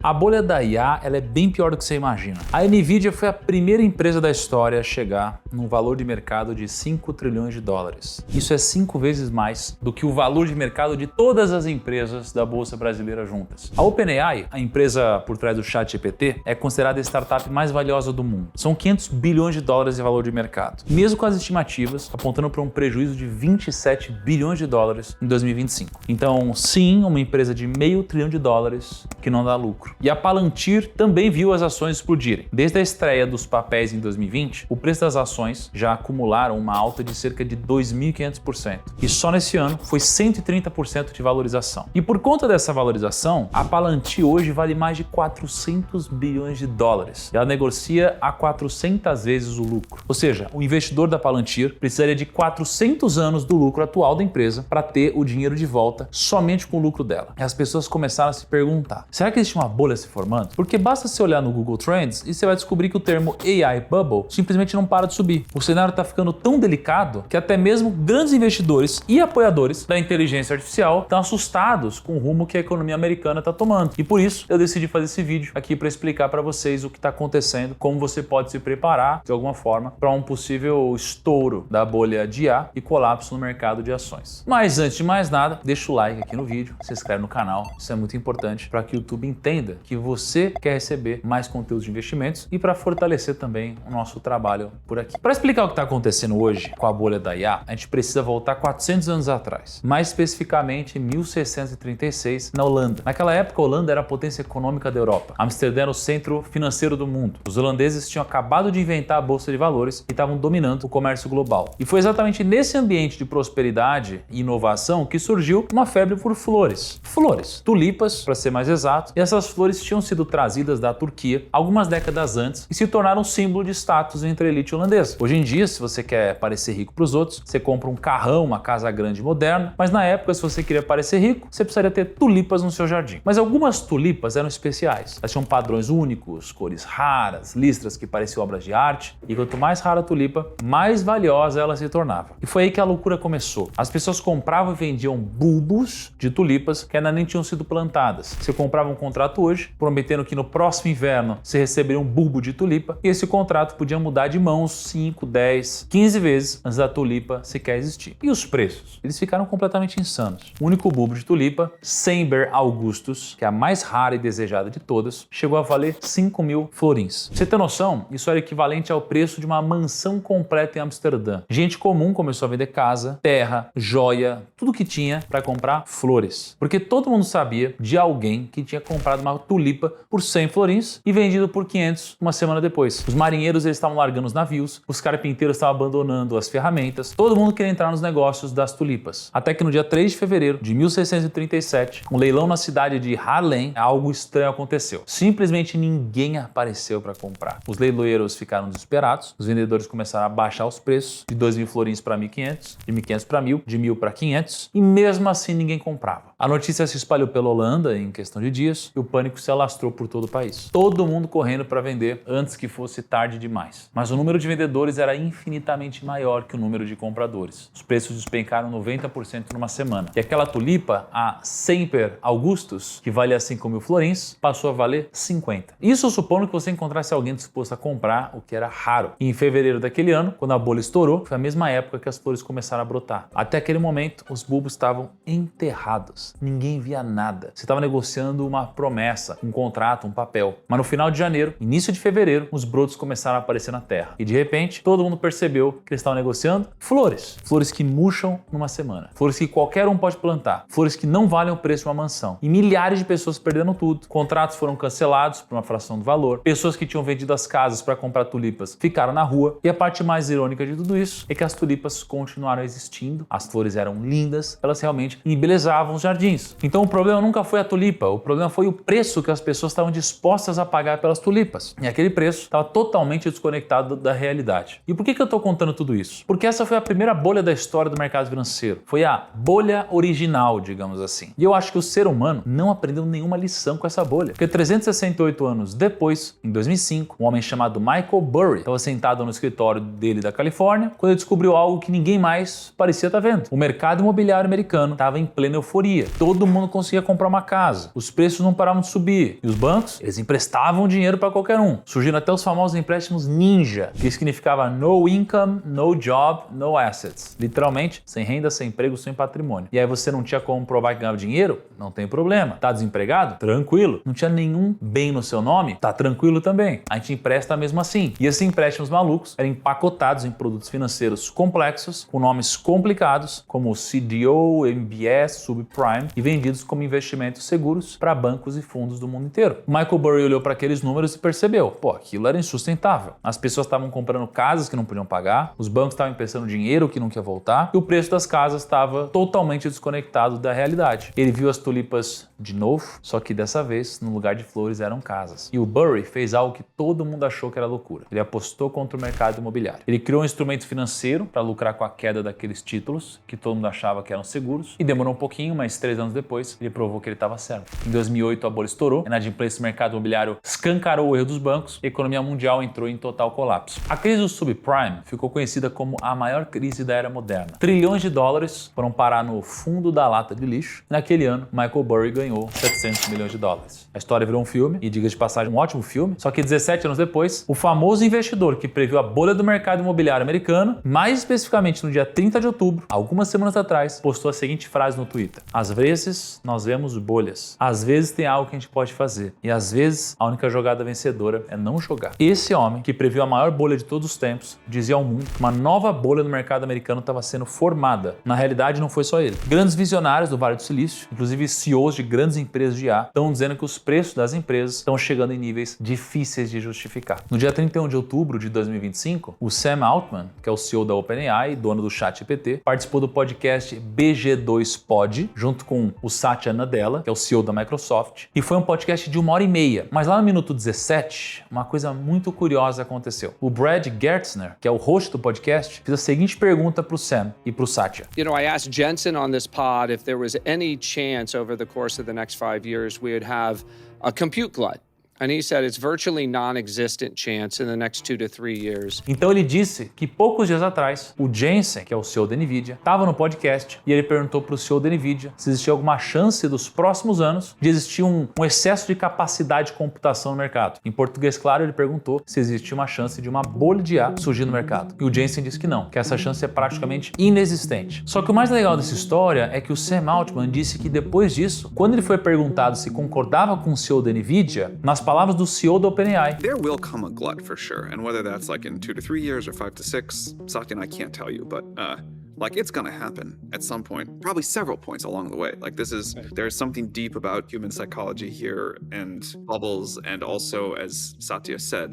A bolha da IA ela é bem pior do que você imagina. A Nvidia foi a primeira empresa da história a chegar num valor de mercado de 5 trilhões de dólares. Isso é 5 vezes mais do que o valor de mercado de todas as empresas da Bolsa Brasileira juntas. A OpenAI, a empresa por trás do ChatGPT, é considerada a startup mais valiosa do mundo. São 500 bilhões de dólares de valor de mercado, mesmo com as estimativas apontando para um prejuízo de 27 bilhões de dólares em 2025. Então, sim, uma empresa de meio trilhão de dólares que não dá lucro. E a Palantir também viu as ações explodirem. Desde a estreia dos papéis em 2020, o preço das ações já acumularam uma alta de cerca de 2.500%. E só nesse ano foi 130% de valorização. E por conta dessa valorização, a Palantir hoje vale mais de 400 bilhões de dólares. E ela negocia a 400 vezes o lucro. Ou seja, o investidor da Palantir precisaria de 400 anos do lucro atual da empresa para ter o dinheiro de volta somente com o lucro dela. E as pessoas começaram a se perguntar, será que existe uma bolha se formando? Porque basta você olhar no Google Trends e você vai descobrir que o termo AI Bubble simplesmente não para de subir. O cenário está ficando tão delicado que até mesmo grandes investidores e apoiadores da inteligência artificial estão assustados com o rumo que a economia americana está tomando. E por isso eu decidi fazer esse vídeo aqui para explicar para vocês o que está acontecendo, como você pode se preparar de alguma forma para um possível estouro da bolha de IA e colapso no mercado de ações. Mas antes de mais nada, deixa o like aqui no vídeo, se inscreve no canal, isso é muito importante para que o YouTube entenda que você quer receber mais conteúdos de investimentos e para fortalecer também o nosso trabalho por aqui. Para explicar o que está acontecendo hoje com a bolha da IA, a gente precisa voltar 400 anos atrás, mais especificamente em 1636, na Holanda. Naquela época, a Holanda era a potência econômica da Europa. Amsterdã era o centro financeiro do mundo. Os holandeses tinham acabado de inventar a bolsa de valores e estavam dominando o comércio global. E foi exatamente nesse ambiente de prosperidade e inovação que surgiu uma febre por flores. Flores, tulipas, para ser mais exato, e essas flores tinham sido trazidas da Turquia algumas décadas antes e se tornaram um símbolo de status entre a elite holandesa. Hoje em dia, se você quer parecer rico para os outros, você compra um carrão, uma casa grande moderna, mas na época, se você queria parecer rico, você precisaria ter tulipas no seu jardim. Mas algumas tulipas eram especiais. Elas tinham padrões únicos, cores raras, listras que pareciam obras de arte, e quanto mais rara a tulipa, mais valiosa ela se tornava. E foi aí que a loucura começou. As pessoas compravam e vendiam bulbos de tulipas que ainda nem tinham sido plantadas. Você comprava um contrato hoje, prometendo que no próximo inverno você receberia um bulbo de tulipa, e esse contrato podia mudar de mãos 5, 10, 15 vezes antes da tulipa sequer existir. E os preços? Eles ficaram completamente insanos. O único bulbo de tulipa, Semper Augustus, que é a mais rara e desejada de todas, chegou a valer 5.000 florins. Pra você ter noção, isso era equivalente ao preço de uma mansão completa em Amsterdã. Gente comum começou a vender casa, terra, joia, tudo que tinha para comprar flores. Porque todo mundo sabia de alguém que tinha comprado uma tulipa por 100 florins e vendido por 500 uma semana depois. Os marinheiros eles estavam largando os navios, os carpinteiros estavam abandonando as ferramentas, todo mundo queria entrar nos negócios das tulipas. Até que no dia 3 de fevereiro de 1637, um leilão na cidade de Haarlem, algo estranho aconteceu. Simplesmente ninguém apareceu para comprar. Os leiloeiros ficaram desesperados, os vendedores começaram a baixar os preços de 2.000 florins para 1.500, de 1.500 para 1.000, de 1.000 para 500, e mesmo assim ninguém comprava. A notícia se espalhou pela Holanda em questão de dias e o pânico se alastrou por todo o país. Todo mundo correndo para vender antes que fosse tarde demais. Mas o número de vendedores era infinitamente maior que o número de compradores. Os preços despencaram 90% numa semana. E aquela tulipa, a Semper Augustus, que valia 5.000 florins, passou a valer 50. Isso supondo que você encontrasse alguém disposto a comprar, o que era raro. E em fevereiro daquele ano, quando a bolha estourou, foi a mesma época que as flores começaram a brotar. Até aquele momento, os bulbos estavam enterrados. Ninguém via nada. Você estava negociando uma promessa, um contrato, um papel. Mas no final de janeiro, início de fevereiro, os brotos começaram a aparecer na terra. E de repente, todo mundo percebeu que eles estavam negociando flores. Flores que murcham numa semana. Flores que qualquer um pode plantar. Flores que não valem o preço de uma mansão. E milhares de pessoas perderam tudo. Contratos foram cancelados por uma fração do valor. Pessoas que tinham vendido as casas para comprar tulipas ficaram na rua. E a parte mais irônica de tudo isso é que as tulipas continuaram existindo. As flores eram lindas. Elas realmente embelezavam os jardins. Então o problema nunca foi a tulipa. O problema foi o preço que as pessoas estavam dispostas a pagar pelas tulipas. E aquele preço estava totalmente desconectado da realidade. E por que eu estou contando tudo isso? Porque essa foi a primeira bolha da história do mercado financeiro. Foi a bolha original, digamos assim. E eu acho que o ser humano não aprendeu nenhuma lição com essa bolha. Porque 368 anos depois, em 2005, um homem chamado Michael Burry estava sentado no escritório dele da Califórnia quando ele descobriu algo que ninguém mais parecia estar vendo. O mercado imobiliário americano estava em plena euforia. Todo mundo conseguia comprar uma casa. Os preços não paravam de subir. E os bancos, eles emprestavam dinheiro para qualquer um. Surgiram até os famosos empréstimos ninja, que significava no income, no job, no assets. Literalmente, sem renda, sem emprego, sem patrimônio. E aí você não tinha como provar que ganhava dinheiro? Não tem problema. Tá desempregado? Tranquilo. Não tinha nenhum bem no seu nome? Tá tranquilo também. A gente empresta mesmo assim. E esses empréstimos malucos eram empacotados em produtos financeiros complexos, com nomes complicados, como CDO, MBS, subprime, e vendidos como investimentos seguros para bancos e fundos do mundo inteiro. O Michael Burry olhou para aqueles números e percebeu, aquilo era insustentável. As pessoas estavam comprando casas que não podiam pagar, os bancos estavam emprestando dinheiro que não quer voltar, e o preço das casas estava totalmente desconectado da realidade. Ele viu as tulipas de novo, só que dessa vez, no lugar de flores, eram casas. E o Burry fez algo que todo mundo achou que era loucura. Ele apostou contra o mercado imobiliário. Ele criou um instrumento financeiro para lucrar com a queda daqueles títulos que todo mundo achava que eram seguros, e demorou um pouquinho, mas 3 anos depois, ele provou que ele estava certo. Em 2008, a bolha estourou, a inadimplência do mercado imobiliário escancarou o erro dos bancos, e a economia mundial entrou em total colapso. A crise do subprime ficou conhecida como a maior crise da era moderna. Trilhões de dólares foram parar no fundo da lata de lixo, e naquele ano, Michael Burry ganhou 700 milhões de dólares. A história virou um filme, e diga de passagem, um ótimo filme, só que 17 anos depois, o famoso investidor que previu a bolha do mercado imobiliário americano, mais especificamente no dia 30 de outubro, algumas semanas atrás, postou a seguinte frase no Twitter: às vezes nós vemos bolhas, às vezes tem algo que a gente pode fazer, e às vezes a única jogada vencedora é não jogar. Esse homem, que previu a maior bolha de todos os tempos, dizia ao mundo que uma nova bolha no mercado americano estava sendo formada. Na realidade, não foi só ele. Grandes visionários do Vale do Silício, inclusive CEOs de grandes empresas de IA, estão dizendo que os preços das empresas estão chegando em níveis difíceis de justificar. No dia 31 de outubro de 2025, o Sam Altman, que é o CEO da OpenAI, dono do ChatGPT, participou do podcast BG2Pod, junto com o Satya Nadella, que é o CEO da Microsoft, e foi um podcast de 1h30. Mas lá no minuto 17, uma coisa muito curiosa aconteceu. O Brad Gerstner, que é o host do podcast, fez a seguinte pergunta para o Sam e para o Satya. I asked Jensen on this pod if there was any chance over the course of the next 5 years we would have a compute glut. And he said it's virtually non-existent chance in the next 2 to 3 years. Então ele disse que poucos dias atrás, o Jensen, que é o CEO da Nvidia, estava no podcast e ele perguntou para o CEO da Nvidia se existia alguma chance dos próximos anos de existir um excesso de capacidade de computação no mercado. Em português claro, ele perguntou se existia uma chance de uma bolha de IA surgir no mercado. E o Jensen disse que não, que essa chance é praticamente inexistente. Só que o mais legal dessa história é que o Sam Altman disse que depois disso, quando ele foi perguntado se concordava com o CEO da Nvidia, nas palavras do CEO da OpenAI, there will come a glut for sure, and whether that's like in 2 to 3 years or 5 to 6, Satya and I can't tell you, but it's gonna happen at some point, probably several points along the way. There's something deep about human psychology here and bubbles, and also, as Satya said,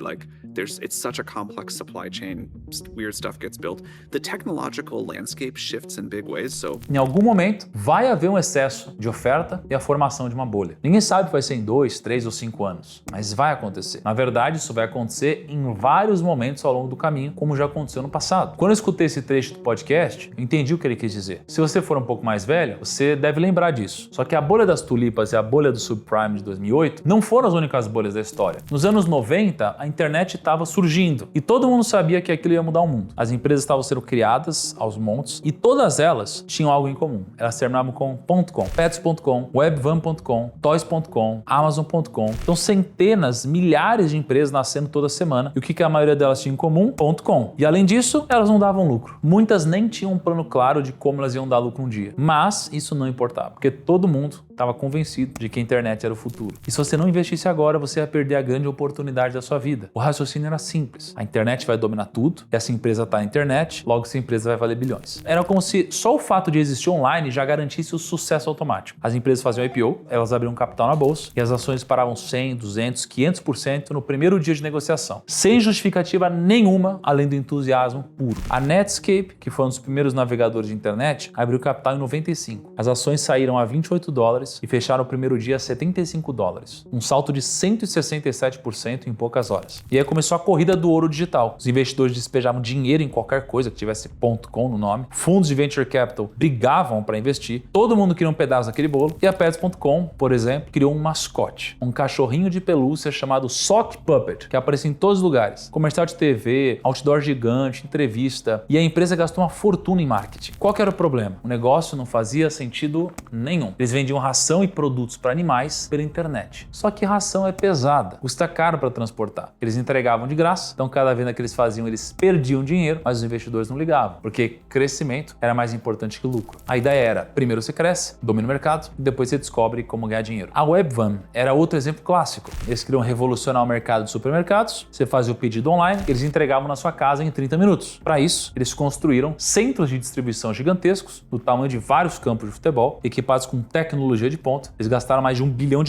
it's such a complex supply chain, weird stuff gets built. The technological landscape shifts in big ways, so... Em algum momento, vai haver um excesso de oferta e a formação de uma bolha. Ninguém sabe se vai ser em 2, 3 ou 5 anos, mas vai acontecer. Na verdade, isso vai acontecer em vários momentos ao longo do caminho, como já aconteceu no passado. Quando eu escutei esse trecho do podcast, eu entendi o que ele quis dizer. Se você for um pouco mais velho, você deve lembrar disso. Só que a bolha das tulipas e a bolha do subprime de 2008 não foram as únicas bolhas da história. Nos anos 90, a internet estava surgindo e todo mundo sabia que aquilo ia mudar o mundo. As empresas estavam sendo criadas aos montes e todas elas tinham algo em comum. Elas terminavam com .com, pets.com, webvan.com, toys.com, amazon.com. Então centenas, milhares de empresas nascendo toda semana. E o que a maioria delas tinha em comum? .com. E além disso, elas não davam lucro. Muitas nem tinham um plano claro de como elas iam dar lucro um dia. Mas isso não importava, porque todo mundo estava convencido de que a internet era o futuro. E se você não investisse agora, você ia perder a grande oportunidade da sua vida. O raciocínio era simples. A internet vai dominar tudo, e essa empresa está na internet, logo essa empresa vai valer bilhões. Era como se só o fato de existir online já garantisse o sucesso automático. As empresas faziam IPO, elas abriam capital na bolsa, e as ações paravam 100, 200, 500% no primeiro dia de negociação. Sem justificativa nenhuma, além do entusiasmo puro. A Netscape, que foi um dos primeiros navegadores de internet, abriu capital em 95. As ações saíram a $28 dólares e fecharam o primeiro dia a 75 dólares, um salto de 167% em poucas horas. E aí começou a corrida do ouro digital. Os investidores despejavam dinheiro em qualquer coisa que tivesse .com no nome, fundos de venture capital brigavam para investir, todo mundo queria um pedaço daquele bolo, e a Pets.com, por exemplo, criou um mascote, um cachorrinho de pelúcia chamado Sock Puppet, que aparecia em todos os lugares, comercial de TV, outdoor gigante, entrevista, e a empresa gastou uma fortuna em marketing. Qual que era o problema? O negócio não fazia sentido nenhum. Eles vendiam ração e produtos para animais pela internet. Só que ração é pesada, custa caro para transportar. Eles entregavam de graça, então cada venda que eles faziam, eles perdiam dinheiro, mas os investidores não ligavam, porque crescimento era mais importante que lucro. A ideia era, primeiro você cresce, domina o mercado, e depois você descobre como ganhar dinheiro. A Webvan era outro exemplo clássico. Eles queriam revolucionar o mercado de supermercados, você fazia o pedido online, eles entregavam na sua casa em 30 minutos. Para isso, eles construíram centros de distribuição gigantescos, do tamanho de vários campos de futebol, equipados com tecnologia de ponta. Eles gastaram mais de $1 bilhão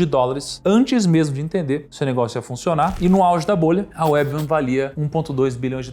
antes mesmo de entender se o negócio ia funcionar, e no auge da bolha, a Webvan valia $1,2 bilhões.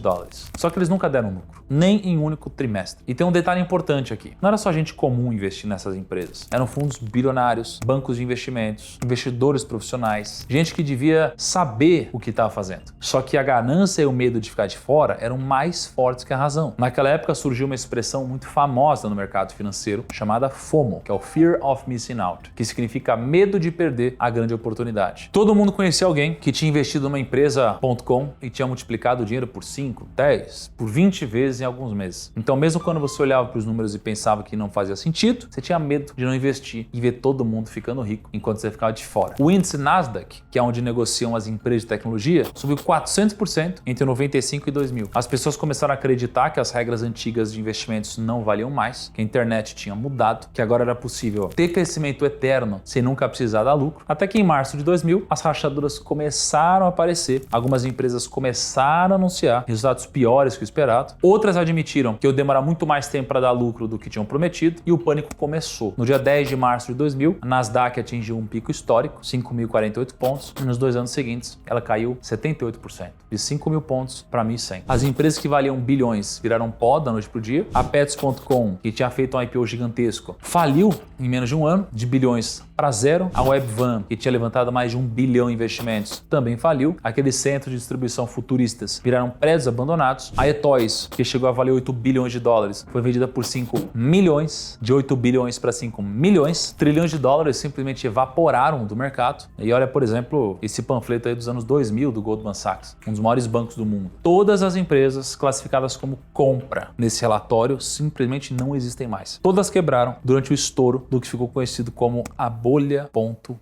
Só que eles nunca deram lucro, nem em um único trimestre. E tem um detalhe importante aqui. Não era só gente comum investir nessas empresas. Eram fundos bilionários, bancos de investimentos, investidores profissionais, gente que devia saber o que estava fazendo. Só que a ganância e o medo de ficar de fora eram mais fortes que a razão. Naquela época surgiu uma expressão muito famosa no mercado financeiro chamada FOMO, que é o Fear of Missing Out, que significa medo de perder a grande oportunidade. Todo mundo conhecia alguém que tinha investido numa empresa .com e tinha multiplicado o dinheiro por 5, 10, por 20 vezes em alguns meses. Então, mesmo quando você olhava para os números e pensava que não fazia sentido, você tinha medo de não investir e ver todo mundo ficando rico enquanto você ficava de fora. O índice Nasdaq, que é onde negociam as empresas de tecnologia, subiu 400% entre 95 e 2000. As pessoas começaram a acreditar que as regras antigas de investimentos não valiam mais, que a internet tinha mudado, que agora era possível ter crescimento eterno sem nunca precisar dar lucro. Até que em março de 2000, as rachaduras começaram a aparecer, algumas empresas começaram a anunciar resultados piores que o esperado, outras admitiram que ia demorar muito mais tempo para dar lucro do que tinham prometido, e o pânico começou. No dia 10 de março de 2000, a Nasdaq atingiu um pico histórico, 5.048 pontos, e nos 2 anos seguintes ela caiu 78%, de 5.000 pontos para 1.100. As empresas que valiam bilhões viraram pó da noite pro dia. A Pets.com, que tinha feito um IPO gigantesco, faliu em menos de um ano, de bilhões para zero. A Webvan, que tinha levantado mais de $1 bilhão em investimentos, também faliu. Aqueles centros de distribuição futuristas viraram prédios abandonados. A eToys, que chegou a valer $8 bilhões, foi vendida por 5 milhões, de 8 bilhões para 5 milhões. Trilhões de dólares simplesmente evaporaram do mercado. E olha, por exemplo, esse panfleto aí dos anos 2000 do Goldman Sachs, um dos maiores bancos do mundo. Todas as empresas classificadas como compra nesse relatório simplesmente não existem mais. Todas quebraram durante o estouro do que ficou conhecido como a bolha.com.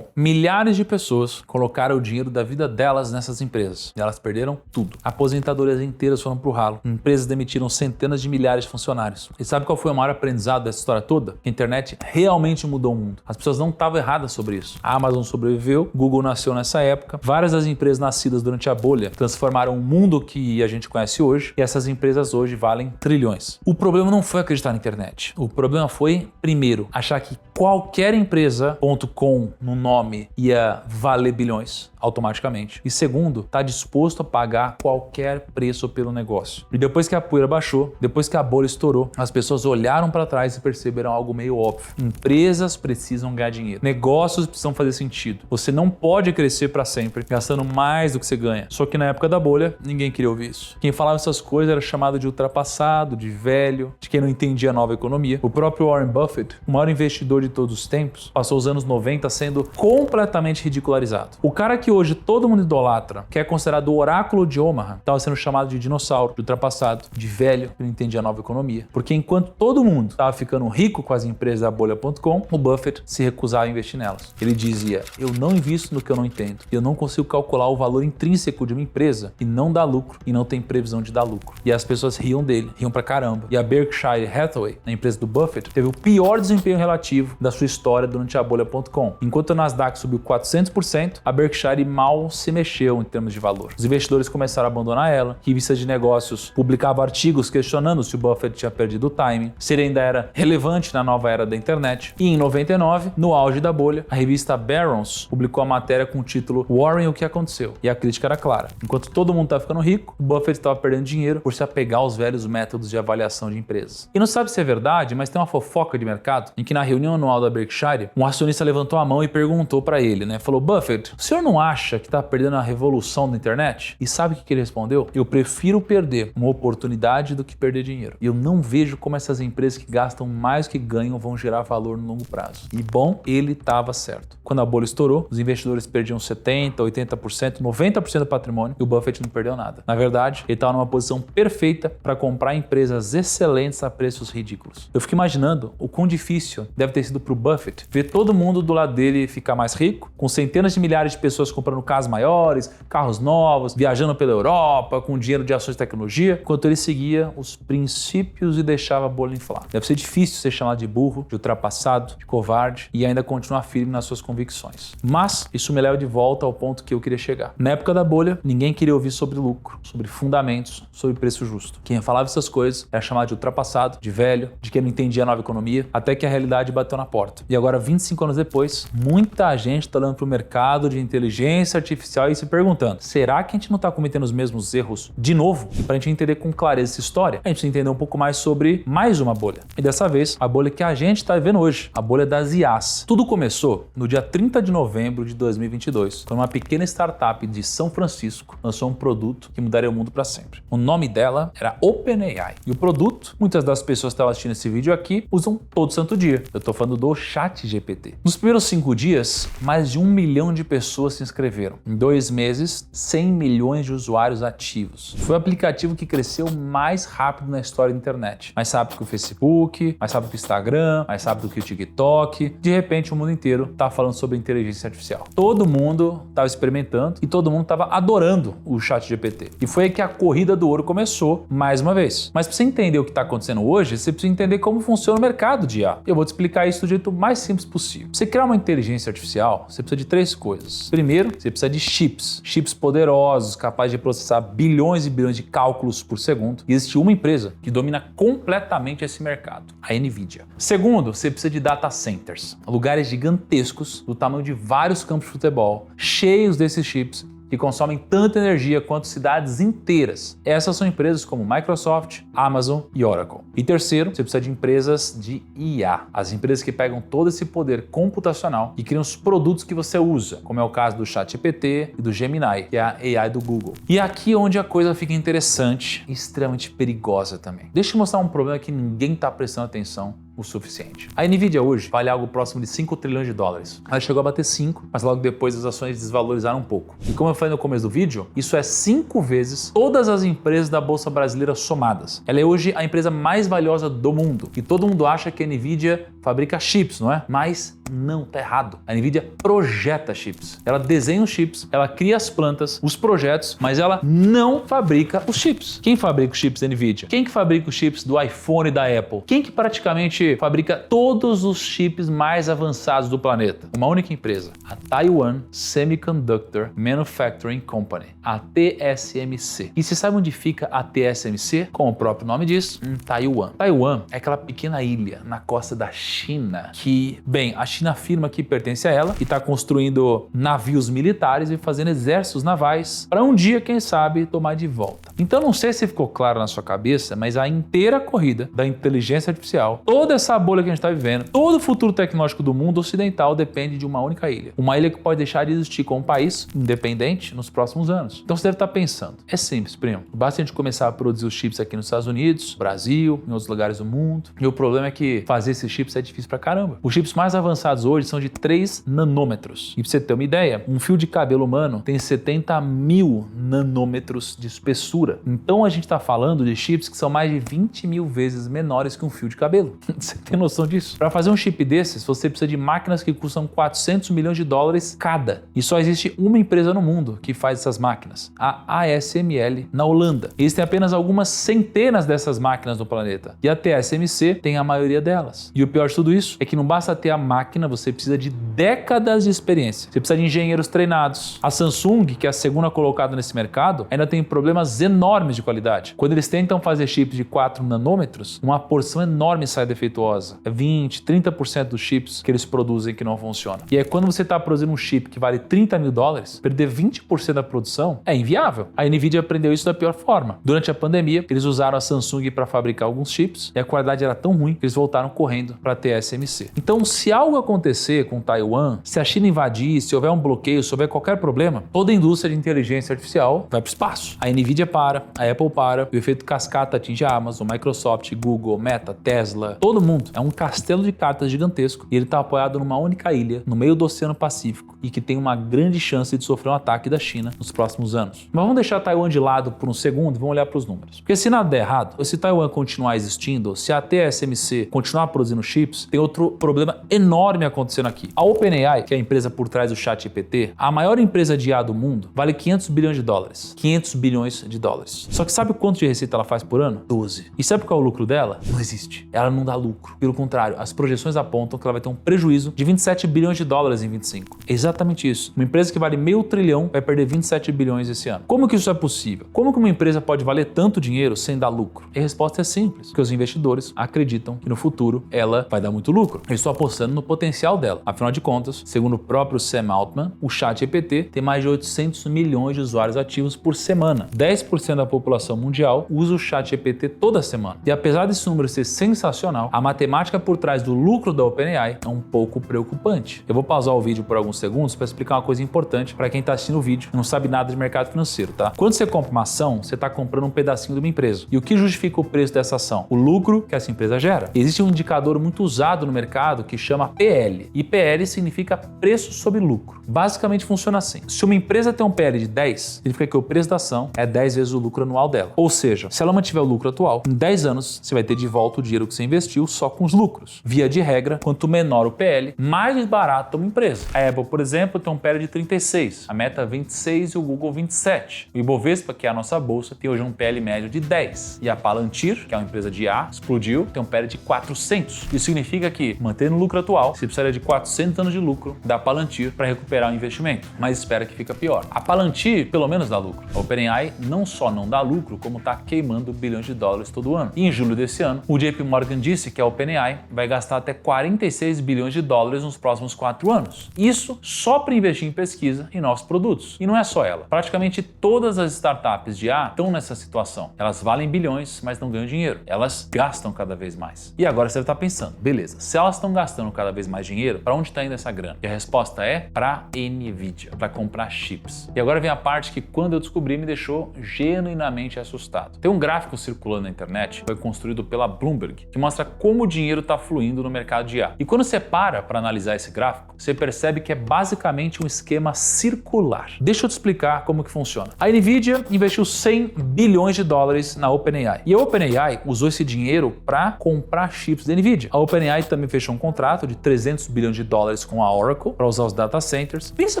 Milhares de pessoas colocaram o dinheiro da vida delas nessas empresas e elas perderam tudo. Aposentadorias inteiras foram pro ralo. Empresas demitiram centenas de milhares de funcionários. E sabe qual foi o maior aprendizado dessa história toda? Que a internet realmente mudou o mundo. As pessoas não estavam erradas sobre isso. A Amazon sobreviveu, Google nasceu nessa época, várias das empresas nascidas durante a bolha transformaram o mundo que a gente conhece hoje, e essas empresas hoje valem trilhões. O problema não foi acreditar na internet. O problema foi, primeiro, achar que qualquer empresa .com no nome ia valer bilhões automaticamente. E segundo, tá disposto a pagar qualquer preço pelo negócio. E depois que a poeira baixou, depois que a bolha estourou, as pessoas olharam para trás e perceberam algo meio óbvio. Empresas precisam ganhar dinheiro. Negócios precisam fazer sentido. Você não pode crescer para sempre gastando mais do que você ganha. Só que na época da bolha, ninguém queria ouvir isso. Quem falava essas coisas era chamado de ultrapassado, de velho, de quem não entendia a nova economia. O próprio Warren Buffett, o maior investidor de todos os tempos, passou os anos 90 sendo completamente ridicularizado. O cara que hoje todo mundo idolatra, que é considerado o oráculo de Omaha, estava sendo chamado de dinossauro, de ultrapassado, de velho, que não entendia a nova economia. Porque enquanto todo mundo estava ficando rico com as empresas da bolha.com, o Buffett se recusava a investir nelas. Ele dizia: eu não invisto no que eu não entendo. Eu não consigo calcular o valor intrínseco de uma empresa que não dá lucro e não tem previsão de dar lucro. E as pessoas riam dele, riam pra caramba. E a Berkshire Hathaway, a empresa do Buffett, teve o pior desempenho relativo da sua história durante a bolha.com. Enquanto Nasdaq subiu 400%, a Berkshire mal se mexeu em termos de valor. Os investidores começaram a abandonar ela, revistas de negócios publicavam artigos questionando se o Buffett tinha perdido o timing, se ele ainda era relevante na nova era da internet. E em 99, no auge da bolha, a revista Barron's publicou a matéria com o título Warren, o que aconteceu? E a crítica era clara. Enquanto todo mundo estava ficando rico, o Buffett estava perdendo dinheiro por se apegar aos velhos métodos de avaliação de empresas. E não sabe se é verdade, mas tem uma fofoca de mercado em que na reunião anual da Berkshire, um acionista levantou a mão e perguntou para ele, falou: Buffett, o senhor não acha que está perdendo a revolução da internet? E sabe o que ele respondeu? Eu prefiro perder uma oportunidade do que perder dinheiro. E eu não vejo como essas empresas que gastam mais do que ganham vão gerar valor no longo prazo. E bom, ele estava certo. Quando a bolha estourou, os investidores perdiam 70%, 80%, 90% do patrimônio e o Buffett não perdeu nada. Na verdade, ele estava numa posição perfeita para comprar empresas excelentes a preços ridículos. Eu fico imaginando o quão difícil deve ter sido para o Buffett ver todo mundo do lado dele ficar mais rico, com centenas de milhares de pessoas comprando casas maiores, carros novos, viajando pela Europa, com dinheiro de ações de tecnologia, enquanto ele seguia os princípios e deixava a bolha inflar. Deve ser difícil ser chamado de burro, de ultrapassado, de covarde e ainda continuar firme nas suas convicções. Mas isso me leva de volta ao ponto que eu queria chegar. Na época da bolha, ninguém queria ouvir sobre lucro, sobre fundamentos, sobre preço justo. Quem falava essas coisas era chamado de ultrapassado, de velho, de quem não entendia a nova economia, até que a realidade bateu na porta. E agora, 25 anos depois, muita gente está olhando para o mercado de inteligência artificial e se perguntando: será que a gente não está cometendo os mesmos erros de novo? E para a gente entender com clareza essa história, a gente precisa entender um pouco mais sobre mais uma bolha. E dessa vez, a bolha que a gente está vivendo hoje, a bolha das IAs. Tudo começou no dia 30 de novembro de 2022, quando uma pequena startup de São Francisco lançou um produto que mudaria o mundo para sempre. O nome dela era OpenAI. E o produto, muitas das pessoas que estão assistindo esse vídeo aqui usam todo santo dia. Eu estou falando do ChatGPT. Nos primeiros 5 dias, mais de 1 milhão de pessoas se inscreveram. Em 2 meses, 100 milhões de usuários ativos. Foi o aplicativo que cresceu mais rápido na história da internet. Mais rápido que o Facebook, mais rápido que o Instagram, mais rápido que o TikTok. De repente, o mundo inteiro está falando sobre inteligência artificial. Todo mundo estava experimentando e todo mundo estava adorando o ChatGPT. E foi aí que a corrida do ouro começou mais uma vez. Mas para você entender o que está acontecendo hoje, você precisa entender como funciona o mercado de IA. Eu vou te explicar isso do jeito mais simples possível. Pra você criar uma inteligência artificial, você precisa de 3 coisas. Primeiro, você precisa de chips. Chips poderosos, capazes de processar bilhões e bilhões de cálculos por segundo. E existe uma empresa que domina completamente esse mercado, a NVIDIA. Segundo, você precisa de data centers. Lugares gigantescos, do tamanho de vários campos de futebol, cheios desses chips, que consomem tanta energia quanto cidades inteiras. Essas são empresas como Microsoft, Amazon e Oracle. E terceiro, você precisa de empresas de IA, as empresas que pegam todo esse poder computacional e criam os produtos que você usa, como é o caso do ChatGPT e do Gemini, que é a AI do Google. E aqui onde a coisa fica interessante e extremamente perigosa também. Deixa eu mostrar um problema que ninguém está prestando atenção o suficiente. A NVIDIA hoje vale algo próximo de 5 trilhões de dólares. Ela chegou a bater 5, mas logo depois as ações desvalorizaram um pouco. E como eu falei no começo do vídeo, isso é 5 vezes todas as empresas da Bolsa Brasileira somadas. Ela é hoje a empresa mais valiosa do mundo. E todo mundo acha que a NVIDIA fabrica chips, não é? Mas não, tá errado. A NVIDIA projeta chips. Ela desenha os chips, ela cria as plantas, os projetos, mas ela não fabrica os chips. Quem fabrica os chips da NVIDIA? Quem que fabrica os chips do iPhone e da Apple? Quem que praticamente fabrica todos os chips mais avançados do planeta? Uma única empresa, a Taiwan Semiconductor Manufacturing Company, a TSMC. E você sabe onde fica a TSMC? Como o próprio nome diz, em Taiwan. Taiwan é aquela pequena ilha na costa da China que, bem, a China afirma que pertence a ela e está construindo navios militares e fazendo exércitos navais para um dia, quem sabe, tomar de volta. Então não sei se ficou claro na sua cabeça, mas a inteira corrida da inteligência artificial, toda essa bolha que a gente está vivendo, todo o futuro tecnológico do mundo ocidental depende de uma única ilha. Uma ilha que pode deixar de existir como um país independente nos próximos anos. Então você deve estar pensando, é simples, primo. Basta a gente começar a produzir os chips aqui nos Estados Unidos, Brasil, em outros lugares do mundo. E o problema é que fazer esses chips é difícil pra caramba. Os chips mais avançados hoje são de 3 nanômetros. E pra você ter uma ideia, um fio de cabelo humano tem 70.000 nanômetros de espessura. Então a gente está falando de chips que são mais de 20 mil vezes menores que um fio de cabelo. Você tem noção disso? Para fazer um chip desses, você precisa de máquinas que custam 400 milhões de dólares cada. E só existe uma empresa no mundo que faz essas máquinas, a ASML, na Holanda. Eles têm apenas algumas centenas dessas máquinas no planeta. E a TSMC tem a maioria delas. E o pior de tudo isso é que não basta ter a máquina, você precisa de décadas de experiência. Você precisa de engenheiros treinados. A Samsung, que é a segunda colocada nesse mercado, ainda tem problemas enormes de qualidade. Quando eles tentam fazer chips de 4 nanômetros, uma porção enorme sai defeituosa. É 20, 30% dos chips que eles produzem que não funciona. E aí quando você está produzindo um chip que vale 30 mil dólares, perder 20% da produção é inviável. A Nvidia aprendeu isso da pior forma. Durante a pandemia, eles usaram a Samsung para fabricar alguns chips e a qualidade era tão ruim que eles voltaram correndo para a TSMC. Então, se algo acontecer com Taiwan, se a China invadir, se houver um bloqueio, se houver qualquer problema, toda a indústria de inteligência artificial vai para o espaço. A Nvidia para, a Apple para, o efeito cascata atinge a Amazon, Microsoft, Google, Meta, Tesla, todo mundo. É um castelo de cartas gigantesco e ele está apoiado numa única ilha no meio do Oceano Pacífico e que tem uma grande chance de sofrer um ataque da China nos próximos anos. Mas vamos deixar Taiwan de lado por um segundo e vamos olhar para os números. Porque se nada der errado, se Taiwan continuar existindo, se a TSMC continuar produzindo chips, tem outro problema enorme acontecendo aqui. A OpenAI, que é a empresa por trás do ChatGPT, a maior empresa de IA do mundo, vale 500 bilhões de dólares. 500 bilhões de dólares. Só que sabe quanto de receita ela faz por ano? 12. E sabe qual é o lucro dela? Não existe. Ela não dá lucro. Pelo contrário, as projeções apontam que ela vai ter um prejuízo de 27 bilhões de dólares em 25. É exatamente isso. Uma empresa que vale meio trilhão vai perder 27 bilhões esse ano. Como que isso é possível? Como que uma empresa pode valer tanto dinheiro sem dar lucro? E a resposta é simples, porque os investidores acreditam que no futuro ela vai dar muito lucro. Eu estou apostando no potencial dela. Afinal de contas, segundo o próprio Sam Altman, o ChatGPT tem mais de 800 milhões de usuários ativos por semana. 10% da população mundial usa o ChatGPT toda semana. E apesar desse número ser sensacional, a matemática por trás do lucro da OpenAI é um pouco preocupante. Eu vou pausar o vídeo por alguns segundos para explicar uma coisa importante para quem está assistindo o vídeo e não sabe nada de mercado financeiro, tá? Quando você compra uma ação, você está comprando um pedacinho de uma empresa. E o que justifica o preço dessa ação? O lucro que essa empresa gera. Existe um indicador muito usado no mercado que chama PL. E PL significa preço sobre lucro. Basicamente funciona assim. Se uma empresa tem um PL de 10, significa que o preço da ação é 10 vezes o lucro anual dela. Ou seja, se ela mantiver o lucro atual, em 10 anos você vai ter de volta o dinheiro que você investiu só com os lucros. Via de regra, quanto menor o PL, mais barato uma empresa. A Apple, por exemplo, tem um PL de 36, a Meta 26 e o Google 27. O Ibovespa, que é a nossa bolsa, tem hoje um PL médio de 10. E a Palantir, que é uma empresa de IA, explodiu, tem um PL de 400. Isso significa que, mantendo o lucro atual, você precisaria de 400 anos de lucro da Palantir para recuperar o investimento. Mas espera que fica pior. A Palantir, pelo menos, dá lucro. A OpenAI não só não dá lucro, como está queimando bilhões de dólares todo ano. E em julho desse ano, o JP Morgan disse que a OpenAI vai gastar até 46 bilhões de dólares nos próximos 4 anos. Isso só para investir em pesquisa e novos produtos. E não é só ela. Praticamente todas as startups de IA estão nessa situação. Elas valem bilhões, mas não ganham dinheiro. Elas gastam cada vez mais. E agora você deve estar pensando, beleza, se elas estão gastando cada vez mais dinheiro, para onde está indo essa grana? E a resposta é para Nvidia, para comprar chips. E agora vem a parte que, quando eu descobri, me deixou genuinamente assustado. Tem um gráfico circulando na internet, foi construído pela Bloomberg, que mostra como o dinheiro está fluindo no mercado de IA. E quando você para analisar esse gráfico, você percebe que é basicamente um esquema circular. Deixa eu te explicar como que funciona. A Nvidia investiu 100 bilhões de dólares na OpenAI. E a OpenAI usou esse dinheiro para comprar chips da Nvidia. A OpenAI também fechou um contrato de 300 bilhões de dólares com a Oracle para usar os data centers. Pensa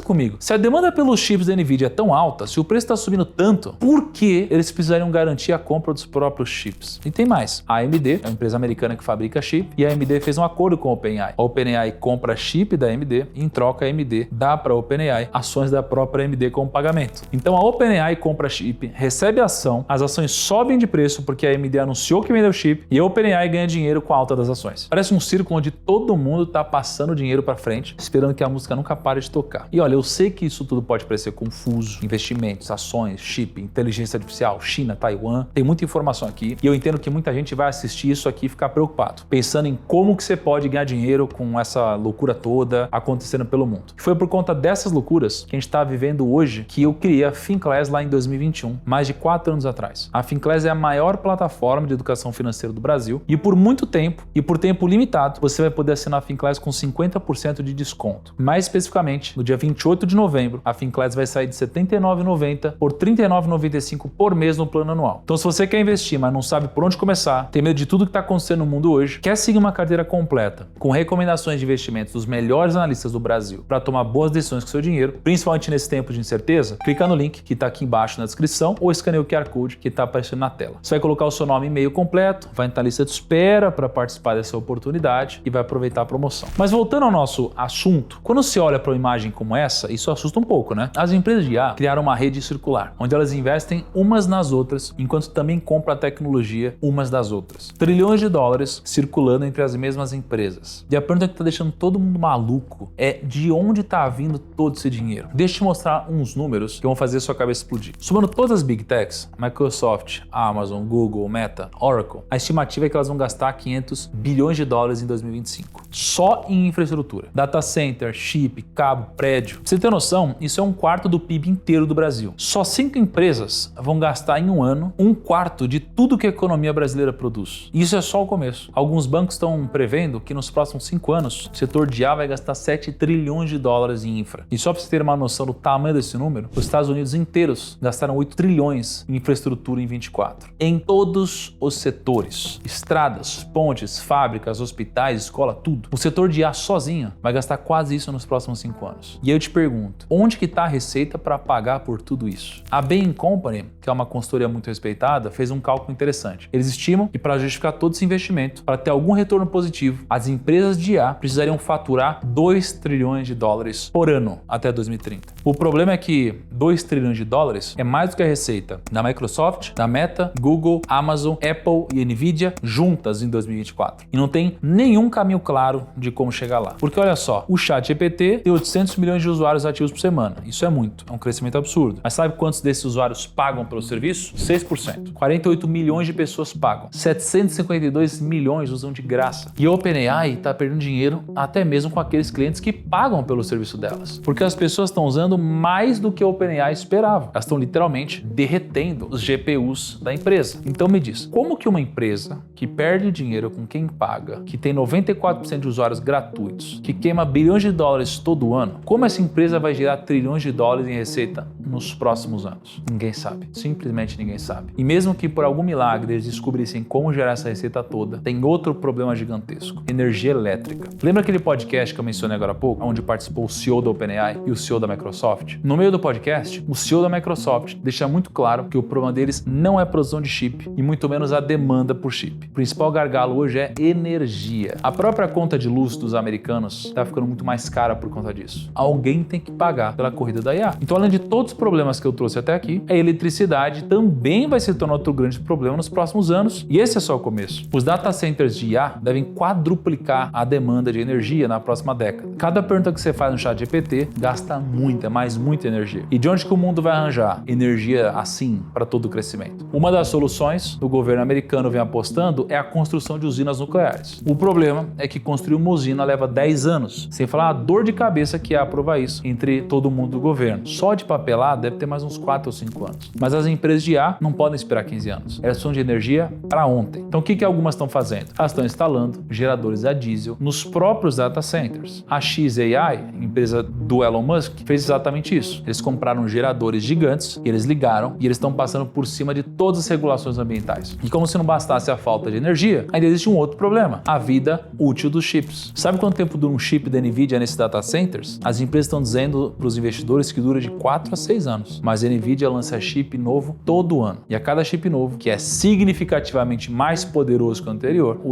comigo, se a demanda pelos chips da Nvidia é tão alta, se o preço está subindo tanto, por que eles precisariam garantir a compra dos próprios chips? E tem mais. A AMD é uma empresa americana que fabrica chip e a AMD fez um acordo com a OpenAI. A OpenAI compra chip da AMD e, em troca, a AMD dá para a OpenAI ações da própria AMD como pagamento. Então a OpenAI compra chip, recebe a ação, as ações sobem de preço porque a AMD anunciou que vendeu chip e a OpenAI ganha dinheiro com a alta das ações. Parece um círculo onde todo mundo está passando dinheiro para frente, esperando que a música nunca pare de tocar. E olha, eu sei que isso tudo pode parecer confuso, investimentos, ações, chip, inteligência artificial, China, Taiwan, tem muita informação aqui e eu entendo que muita gente vai assistir isso aqui e ficar preocupado, pensando em como que você pode ganhar dinheiro com essa loucura toda acontecendo pelo mundo. E foi por conta dessas loucuras que a gente está vivendo hoje que eu criei a Finclass lá em 2021, mais de 4 anos atrás. A Finclass é a maior plataforma de educação financeira do Brasil e por muito tempo e por tempo limitado você vai poder assinar a Finclass com 50% de desconto. Mais especificamente, no dia 28 de novembro, a Finclass vai sair de R$ 79,90 por R$ 39,95 por mês no plano anual. Então, se você quer investir, mas não sabe por onde começar, tem medo de tudo que está acontecendo no mundo conteúdo hoje, quer seguir uma carteira completa, com recomendações de investimentos dos melhores analistas do Brasil para tomar boas decisões com seu dinheiro, principalmente nesse tempo de incerteza, clica no link que está aqui embaixo na descrição ou escaneia o QR Code que está aparecendo na tela. Você vai colocar o seu nome e e-mail completo, vai entrar na lista de espera para participar dessa oportunidade e vai aproveitar a promoção. Mas voltando ao nosso assunto, quando você olha para uma imagem como essa, isso assusta um pouco, né? As empresas de IA criaram uma rede circular, onde elas investem umas nas outras, enquanto também compram a tecnologia umas das outras. Trilhões de dólares circulando entre as mesmas empresas. E a pergunta que está deixando todo mundo maluco é de onde está vindo todo esse dinheiro? Deixa eu te mostrar uns números que vão fazer a sua cabeça explodir. Somando todas as Big Techs, Microsoft, Amazon, Google, Meta, Oracle, a estimativa é que elas vão gastar 500 bilhões de dólares em 2025. Só em infraestrutura. Data center, chip, cabo, prédio. Pra você ter noção, isso é 1/4 do PIB inteiro do Brasil. Só 5 empresas vão gastar em um ano 1/4 de tudo que a economia brasileira produz. E isso é só o começo. Alguns bancos estão prevendo que nos próximos 5 anos, o setor de IA vai gastar 7 trilhões de dólares em infra. E só para você ter uma noção do tamanho desse número, os Estados Unidos inteiros gastaram 8 trilhões em infraestrutura em 24. Em todos os setores. Estradas, pontes, fábricas, hospitais, escola, tudo. O setor de IA sozinho vai gastar quase isso nos próximos 5 anos. E eu te pergunto, onde que está a receita para pagar por tudo isso? A Bain Company, que é uma consultoria muito respeitada, fez um cálculo interessante. Eles estimam que para justificar todo esse investimento, para ter algum retorno positivo, as empresas de IA precisariam faturar 2 trilhões de dólares por ano até 2030. O problema é que 2 trilhões de dólares é mais do que a receita da Microsoft, da Meta, Google, Amazon, Apple e Nvidia juntas em 2024. E não tem nenhum caminho claro de como chegar lá. Porque olha só, o ChatGPT tem 800 milhões de usuários ativos por semana. Isso é muito, é um crescimento absurdo. Mas sabe quantos desses usuários pagam pelo serviço? 6%. 48 milhões de pessoas pagam. 752 milhões usam de graça. E a OpenAI está perdendo dinheiro até mesmo com aqueles clientes que pagam pelo serviço delas. Porque as pessoas estão usando mais do que a OpenAI esperava. Elas estão literalmente derretendo os GPUs da empresa. Então me diz, como que uma empresa que perde dinheiro com quem paga, que tem 94% de usuários gratuitos, que queima bilhões de dólares todo ano, como essa empresa vai gerar trilhões de dólares em receita nos próximos anos? Ninguém sabe. Simplesmente ninguém sabe. E mesmo que por algum milagre eles descobrissem como gerar essa receita toda, tem outro problema gigantesco: energia elétrica. Lembra aquele podcast que eu mencionei agora há pouco, onde participou o CEO da OpenAI e o CEO da Microsoft? No meio do podcast, o CEO da Microsoft deixa muito claro que o problema deles não é a produção de chip e muito menos a demanda por chip. O principal gargalo hoje é energia. A própria conta de luz dos americanos está ficando muito mais cara por conta disso. Alguém tem que pagar pela corrida da IA. Então, além de todos os problemas que eu trouxe até aqui, a eletricidade também vai se tornar outro grande problema nos próximos anos, e esse é só o começo. Os data centers de IA devem quadruplicar a demanda de energia na próxima década. Cada pergunta que você faz no ChatGPT gasta muita, mas muita energia. E de onde que o mundo vai arranjar energia assim para todo o crescimento? Uma das soluções o governo americano vem apostando é a construção de usinas nucleares. O problema é que construir uma usina leva 10 anos, sem falar a dor de cabeça que é aprovar isso entre todo mundo do governo. Só de papelada deve ter mais uns 4 ou 5 anos. Mas as empresas de IA não podem esperar 15 anos. Elas precisam de energia para ontem. Então o que algumas estão fazendo? Elas estão instalando geradores a diesel nos próprios data centers. A xAI, empresa do Elon Musk, fez exatamente isso. Eles compraram geradores gigantes, eles ligaram e eles estão passando por cima de todas as regulações ambientais. E como se não bastasse a falta de energia, ainda existe um outro problema: a vida útil dos chips. Sabe quanto tempo dura um chip da Nvidia nesses data centers? As empresas estão dizendo para os investidores que dura de 4 a 6 anos. Mas a Nvidia lança chip novo todo ano. E a cada chip novo, que é significativamente mais poderoso que o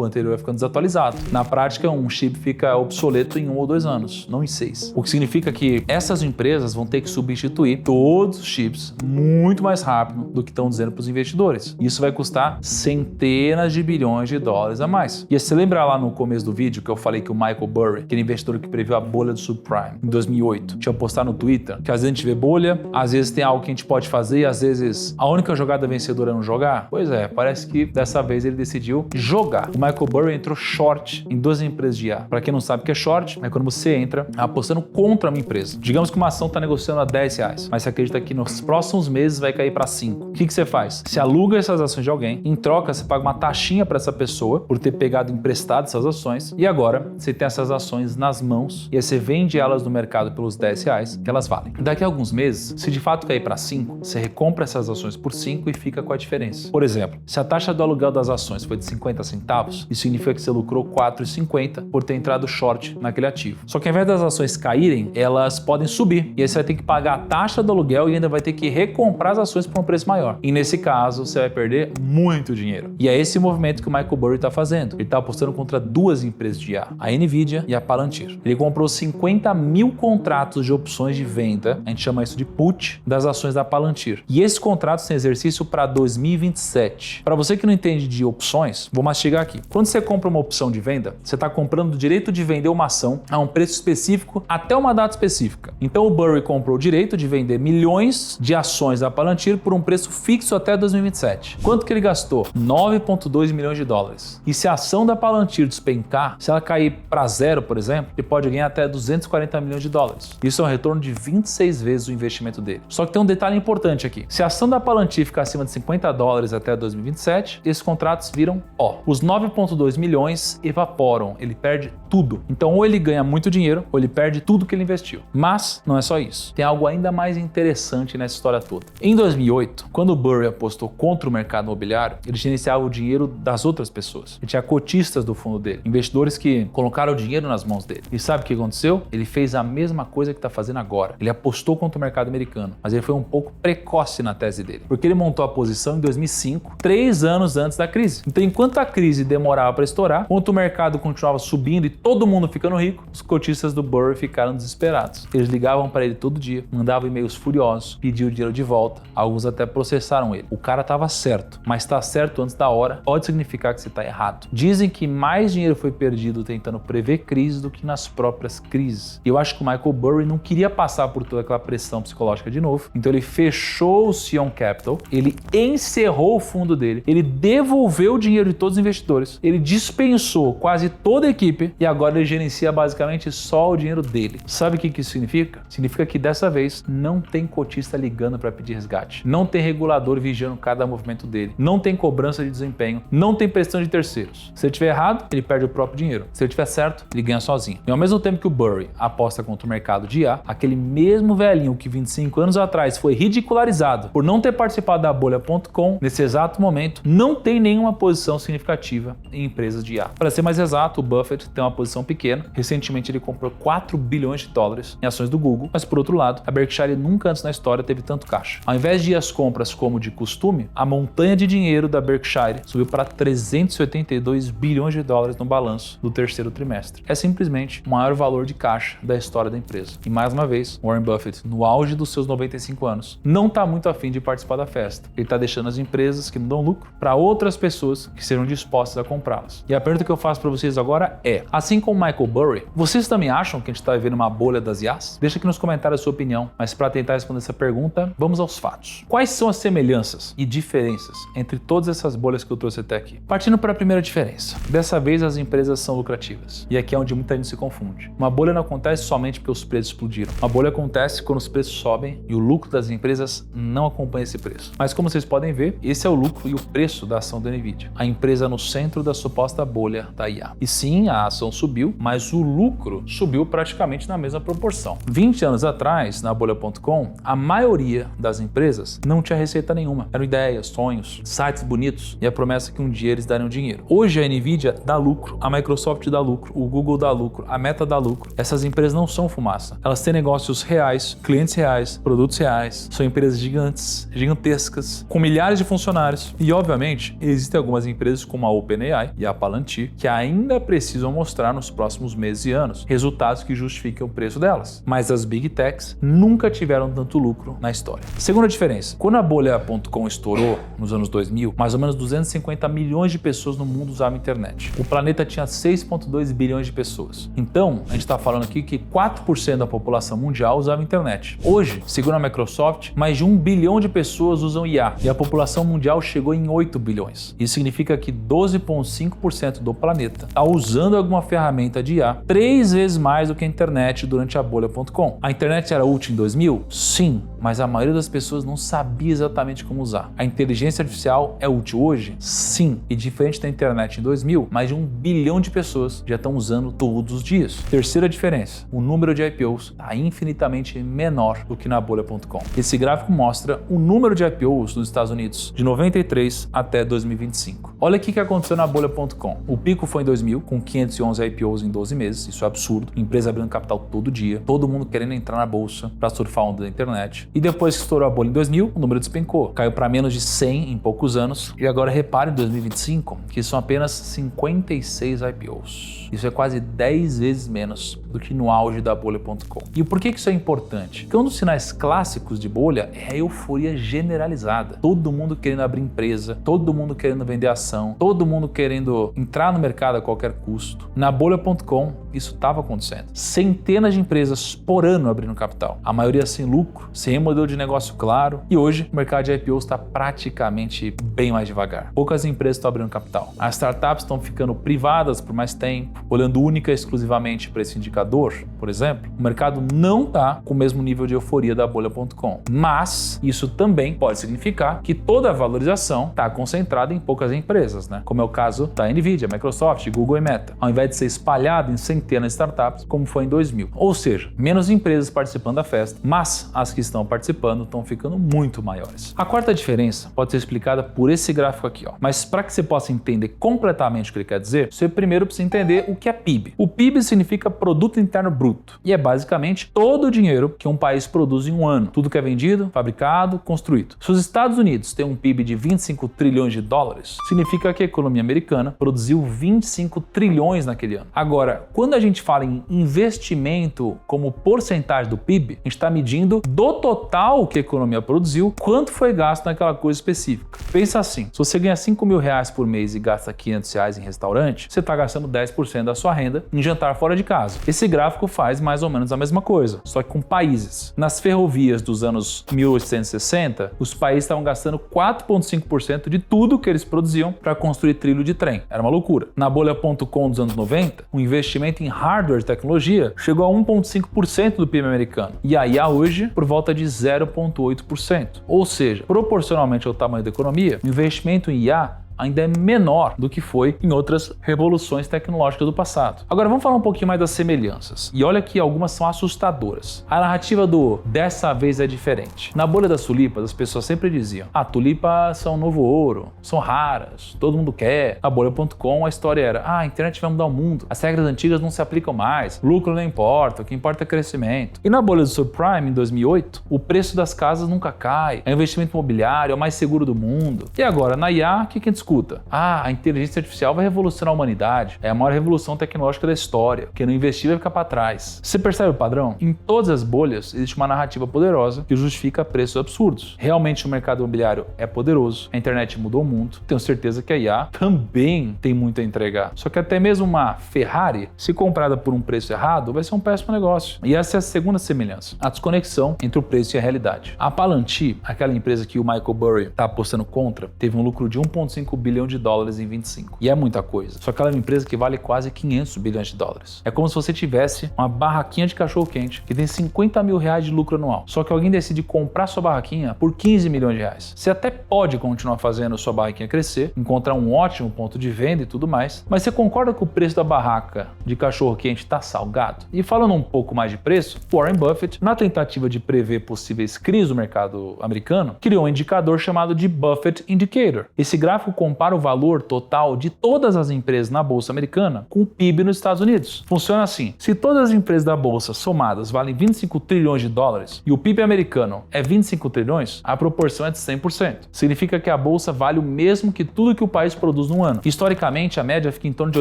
anterior vai ficando desatualizado. Na prática, um chip fica obsoleto em 1 ou 2 anos, não em 6. O que significa que essas empresas vão ter que substituir todos os chips muito mais rápido do que estão dizendo para os investidores. Isso vai custar centenas de bilhões de dólares a mais. E se você lembrar lá no começo do vídeo que eu falei que o Michael Burry, aquele investidor que previu a bolha do subprime em 2008, tinha postado no Twitter que às vezes a gente vê bolha, às vezes tem algo que a gente pode fazer e às vezes a única jogada vencedora é não jogar? Pois é, parece que dessa vez ele decidiu jogar. O Michael Burry entrou short em 2 empresas de IA. Para quem não sabe o que é short, é quando você entra apostando contra uma empresa. Digamos que uma ação está negociando a R$10, mas você acredita que nos próximos meses vai cair para 5. O que você faz? Você aluga essas ações de alguém, em troca você paga uma taxinha para essa pessoa por ter pegado emprestado essas ações, e agora você tem essas ações nas mãos e aí você vende elas no mercado pelos R$10 que elas valem. Daqui a alguns meses, se de fato cair para 5, você recompra essas ações por 5 e fica com a diferença. Por exemplo, se a taxa do aluguel das ações foi de 50 a 50, centavos, isso significa que você lucrou 4,50 por ter entrado short naquele ativo. Só que ao invés das ações caírem, elas podem subir. E aí você vai ter que pagar a taxa do aluguel e ainda vai ter que recomprar as ações por um preço maior. E nesse caso, você vai perder muito dinheiro. E é esse movimento que o Michael Burry está fazendo. Ele está apostando contra duas empresas de IA, a Nvidia e a Palantir. Ele comprou 50 mil contratos de opções de venda, a gente chama isso de put, das ações da Palantir. E esses contratos têm exercício para 2027. Para você que não entende de opções, vou mastigar aqui. Quando você compra uma opção de venda, você está comprando o direito de vender uma ação a um preço específico até uma data específica. Então o Burry comprou o direito de vender milhões de ações da Palantir por um preço fixo até 2027. Quanto que ele gastou? 9,2 milhões de dólares. E se a ação da Palantir despencar, se ela cair para zero, por exemplo, ele pode ganhar até 240 milhões de dólares. Isso é um retorno de 26 vezes o investimento dele. Só que tem um detalhe importante aqui. Se a ação da Palantir ficar acima de 50 dólares até 2027, esses contratos viram ó. Os 9,2 milhões evaporam, ele perde tudo. Então ou ele ganha muito dinheiro, ou ele perde tudo que ele investiu. Mas não é só isso. Tem algo ainda mais interessante nessa história toda. Em 2008, quando o Burry apostou contra o mercado imobiliário, ele gerenciava o dinheiro das outras pessoas. Ele tinha cotistas do fundo dele, investidores que colocaram o dinheiro nas mãos dele. E sabe o que aconteceu? Ele fez a mesma coisa que está fazendo agora. Ele apostou contra o mercado americano, mas ele foi um pouco precoce na tese dele, porque ele montou a posição em 2005, 3 anos antes da crise. Então, enquanto a crise demorava para estourar, enquanto o mercado continuava subindo e todo mundo ficando rico, os cotistas do Burry ficaram desesperados. Eles ligavam para ele todo dia, mandavam e-mails furiosos, pediam o dinheiro de volta, alguns até processaram ele. O cara estava certo, mas estar certo antes da hora pode significar que você está errado. Dizem que mais dinheiro foi perdido tentando prever crises do que nas próprias crises. E eu acho que o Michael Burry não queria passar por toda aquela pressão psicológica de novo, então ele fechou o Sion Capital, ele encerrou o fundo dele, ele devolveu o dinheiro de todos os investidores, ele dispensou quase toda a equipe e agora ele gerencia basicamente só o dinheiro dele. Sabe o que isso significa? Significa que dessa vez não tem cotista ligando para pedir resgate, não tem regulador vigiando cada movimento dele, não tem cobrança de desempenho, não tem pressão de terceiros. Se ele estiver errado, ele perde o próprio dinheiro. Se ele estiver certo, ele ganha sozinho. E ao mesmo tempo que o Burry aposta contra o mercado de IA, aquele mesmo velhinho que 25 anos atrás foi ridicularizado por não ter participado da bolha.com, nesse exato momento, não tem nenhuma posição significativa em empresas de IA. Para ser mais exato, o Buffett tem uma posição pequena. Recentemente ele comprou 4 bilhões de dólares em ações do Google, mas por outro lado, a Berkshire nunca antes na história teve tanto caixa. Ao invés de ir às compras como de costume, a montanha de dinheiro da Berkshire subiu para 382 bilhões de dólares no balanço do terceiro trimestre. É simplesmente o maior valor de caixa da história da empresa. E mais uma vez, Warren Buffett, no auge dos seus 95 anos, não está muito afim de participar da festa. Ele está deixando as empresas que não dão lucro para outras pessoas que sejam dispostas a comprá-las. E a pergunta que eu faço para vocês agora é, assim como Michael Burry, vocês também acham que a gente está vivendo uma bolha das IAs? Deixa aqui nos comentários a sua opinião, mas para tentar responder essa pergunta, vamos aos fatos. Quais são as semelhanças e diferenças entre todas essas bolhas que eu trouxe até aqui? Partindo para a primeira diferença. Dessa vez as empresas são lucrativas. E aqui é onde muita gente se confunde. Uma bolha não acontece somente porque os preços explodiram. Uma bolha acontece quando os preços sobem e o lucro das empresas não acompanha esse preço. Mas como vocês podem ver, esse é o lucro e o preço da ação da Nvidia. A empresa no centro da suposta bolha da IA. E sim, a ação subiu, mas o lucro subiu praticamente na mesma proporção. 20 anos atrás, na bolha.com, a maioria das empresas não tinha receita nenhuma. Eram ideias, sonhos, sites bonitos e a promessa que um dia eles dariam dinheiro. Hoje a Nvidia dá lucro, a Microsoft dá lucro, o Google dá lucro, a Meta dá lucro. Essas empresas não são fumaça. Elas têm negócios reais, clientes reais, produtos reais. São empresas gigantes, gigantescas, com milhares de funcionários. E obviamente, existem algumas empresas como a OpenAI e a Palantir que ainda precisam mostrar nos próximos meses e anos resultados que justifiquem o preço delas. Mas as Big Techs nunca tiveram tanto lucro na história. Segunda diferença, quando a bolha.com estourou nos anos 2000, mais ou menos 250 milhões de pessoas no mundo usavam a internet. O planeta tinha 6,2 bilhões de pessoas. Então, a gente está falando aqui que 4% da população mundial usava a internet. Hoje, segundo a Microsoft, mais de 1 bilhão de pessoas usam IA e a população mundial chegou em 8 bilhões. Isso significa que 12,5% do planeta está usando alguma ferramenta de IA 3 vezes mais do que a internet durante a bolha.com. A internet era útil em 2000? Sim. mas a maioria das pessoas não sabia exatamente como usar. A inteligência artificial é útil hoje? Sim. E diferente da internet em 2000, mais de 1 bilhão de pessoas já estão usando todos os dias. Terceira diferença, o número de IPOs está infinitamente menor do que na bolha.com. Esse gráfico mostra o número de IPOs nos Estados Unidos de 93 até 2025. Olha o que aconteceu na bolha.com. O pico foi em 2000, com 511 IPOs em 12 meses, isso é absurdo. Empresa abrindo capital todo dia, todo mundo querendo entrar na bolsa para surfar a onda da internet. E depois que estourou a bolha em 2000, o número despencou, caiu para menos de 100 em poucos anos. E agora repare em 2025 que são apenas 56 IPOs. Isso é quase 10 vezes menos do que no auge da bolha.com. E por que isso é importante? Porque um dos sinais clássicos de bolha é a euforia generalizada. Todo mundo querendo abrir empresa, todo mundo querendo vender ação, todo mundo querendo entrar no mercado a qualquer custo. Na bolha.com, isso estava acontecendo. Centenas de empresas por ano abrindo capital. A maioria sem lucro, sem modelo de negócio claro. E hoje, o mercado de IPOs está praticamente bem mais devagar. Poucas empresas estão abrindo capital. As startups estão ficando privadas por mais tempo, olhando única e exclusivamente para esse indicador, por exemplo. O mercado não está com o mesmo nível de euforia da bolha.com. Mas isso também pode significar que toda a valorização está concentrada em poucas empresas, né? Como é o caso da Nvidia, Microsoft, Google e Meta, ao invés de ser espalhado em centenas de startups, como foi em 2000. Ou seja, menos empresas participando da festa, mas as que estão participando estão ficando muito maiores. A quarta diferença pode ser explicada por esse gráfico aqui, ó. Mas para que você possa entender completamente o que ele quer dizer, você primeiro precisa entender o que é PIB. O PIB significa Produto Interno Bruto e é basicamente todo o dinheiro que um país produz em um ano. Tudo que é vendido, fabricado, construído. Se os Estados Unidos têm um PIB de 25 trilhões de dólares, significa que a economia americana produziu 25 trilhões naquele ano. Agora, quando a gente fala em investimento como porcentagem do PIB, a gente está medindo do total que a economia produziu, quanto foi gasto naquela coisa específica. Pensa assim, se você ganha 5 mil reais por mês e gasta 500 reais em restaurante, você está gastando 10% da sua renda em jantar fora de casa. Esse gráfico faz mais ou menos a mesma coisa, só que com países. Nas ferrovias dos anos 1860, os países estavam gastando 4,5% de tudo que eles produziam para construir trilho de trem. Era uma loucura. Na bolha.com dos anos 90, o investimento em hardware e tecnologia chegou a 1,5% do PIB americano. E a IA hoje, por volta de 0,8%. Ou seja, proporcionalmente ao tamanho da economia, o investimento em IA ainda é menor do que foi em outras revoluções tecnológicas do passado. Agora vamos falar um pouquinho mais das semelhanças. E olha que algumas são assustadoras. A narrativa do dessa vez é diferente. Na bolha das tulipas, as pessoas sempre diziam: tulipas são novo ouro, são raras, todo mundo quer. Na bolha.com a história era: a internet vai mudar o mundo, as regras antigas não se aplicam mais, lucro não importa, o que importa é crescimento. E na bolha do subprime, em 2008, o preço das casas nunca cai, é investimento imobiliário, é o mais seguro do mundo. E agora, na IA, o que a gente escuta? A inteligência artificial vai revolucionar a humanidade, é a maior revolução tecnológica da história, quem não investir vai ficar para trás. Você percebe o padrão? Em todas as bolhas existe uma narrativa poderosa que justifica preços absurdos. Realmente o mercado imobiliário é poderoso, a internet mudou o mundo, tenho certeza que a IA também tem muito a entregar. Só que até mesmo uma Ferrari, se comprada por um preço errado, vai ser um péssimo negócio. E essa é a segunda semelhança, a desconexão entre o preço e a realidade. A Palantir, aquela empresa que o Michael Burry está apostando contra, teve um lucro de 1,5 bilhão de dólares em 25. E é muita coisa. Só que ela é uma empresa que vale quase 500 bilhões de dólares. É como se você tivesse uma barraquinha de cachorro-quente que tem 50 mil reais de lucro anual. Só que alguém decide comprar sua barraquinha por 15 milhões de reais. Você até pode continuar fazendo sua barraquinha crescer, encontrar um ótimo ponto de venda e tudo mais, mas você concorda que o preço da barraca de cachorro-quente está salgado? E falando um pouco mais de preço, Warren Buffett, na tentativa de prever possíveis crises do mercado americano, criou um indicador chamado de Buffett Indicator. Esse gráfico compara o valor total de todas as empresas na bolsa americana com o PIB nos Estados Unidos. Funciona assim: se todas as empresas da bolsa somadas valem 25 trilhões de dólares e o PIB americano é 25 trilhões, a proporção é de 100%. Significa que a bolsa vale o mesmo que tudo que o país produz no ano. Historicamente, a média fica em torno de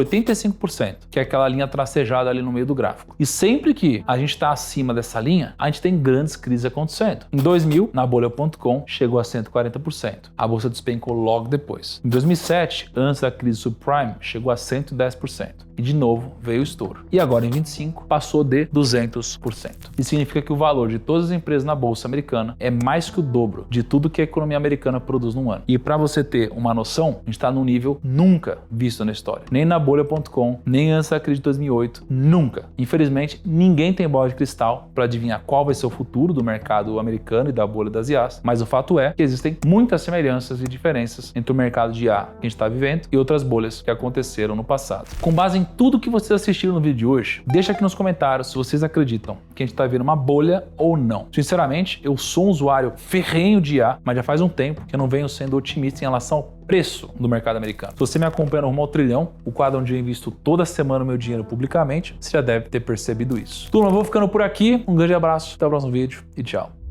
85%, que é aquela linha tracejada ali no meio do gráfico. E sempre que a gente está acima dessa linha, a gente tem grandes crises acontecendo. Em 2000, na bolha.com, chegou a 140%. A bolsa despencou logo depois. Em 2007, antes da crise subprime, chegou a 110%. e de novo veio o estouro. E agora em 25 passou de 200%. Isso significa que o valor de todas as empresas na bolsa americana é mais que o dobro de tudo que a economia americana produz num ano. E para você ter uma noção, a gente está num nível nunca visto na história. Nem na bolha.com, nem antes da crise de 2008, nunca. Infelizmente, ninguém tem bola de cristal para adivinhar qual vai ser o futuro do mercado americano e da bolha das IAs, mas o fato é que existem muitas semelhanças e diferenças entre o mercado de IA que a gente está vivendo e outras bolhas que aconteceram no passado. Com base em tudo que vocês assistiram no vídeo de hoje, deixa aqui nos comentários se vocês acreditam que a gente está vendo uma bolha ou não. Sinceramente, eu sou um usuário ferrenho de IA, mas já faz um tempo que eu não venho sendo otimista em relação ao preço do mercado americano. Se você me acompanha no Rumo ao Trilhão, o quadro onde eu invisto toda semana o meu dinheiro publicamente, você já deve ter percebido isso. Turma, eu vou ficando por aqui. Um grande abraço, até o próximo vídeo e tchau.